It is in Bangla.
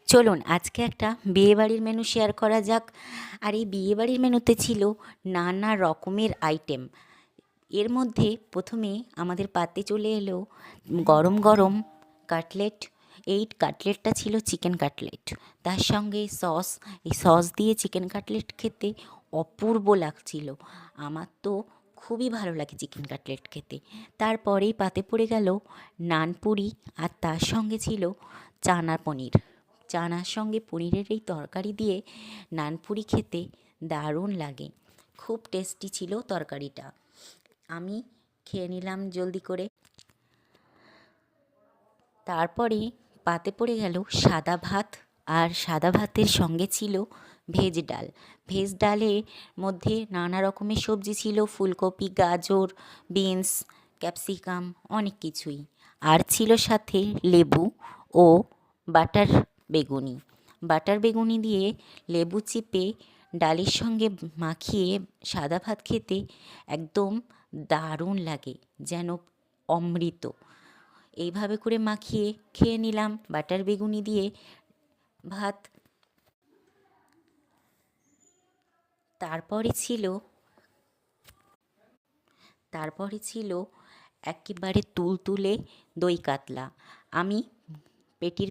চলুন আজকে একটা বিয়েবাড়ির মেনু শেয়ার করা যাক। আর এই বিয়েবাড়ির মেনুতে ছিল নানা রকমের আইটেম। এর মধ্যে প্রথমে আমাদের পাতে চলে এলো গরম গরম কাটলেট। এই কাটলেটটা ছিল চিকেন কাটলেট, তার সঙ্গে সস। এই সস দিয়ে চিকেন কাটলেট খেতে অপূর্ব লাগছিল। আমার তো খুবই ভালো লাগে চিকেন কাটলেট খেতে। তারপরেই পাতে পড়ে গেল নানপুরি, আর তার সঙ্গে ছিল চানা পনির। চানার সঙ্গে পনিরের এই তরকারি দিয়ে নানপুরি খেতে দারুণ লাগে। খুব টেস্টি ছিল তরকারিটা। আমি খেয়ে নিলাম জলদি করে। তারপরে পাতে পড়ে গেল সাদা ভাত, আর সাদা ভাতের সঙ্গে ছিল ভেজ ডাল। ভেজ ডালের মধ্যে নানা রকমের সবজি ছিল, ফুলকপি, গাজর, বিনস, ক্যাপসিকাম, অনেক কিছুই। আর ছিল সাথে লেবু ও বাটার বেগুনি। বাটার বেগুনি দিয়ে লেবু চিপে ডালের সঙ্গে মাখিয়ে সাদা ভাত খেতে একদম দারুণ লাগে, যেন অমৃত। এইভাবে করে মাখিয়ে খেয়ে নিলাম বাটার বেগুনি দিয়ে ভাত। তারপরে ছিল তারপরে ছিল একেবারে তুলতুলে দই কাতলা। আমি পেটির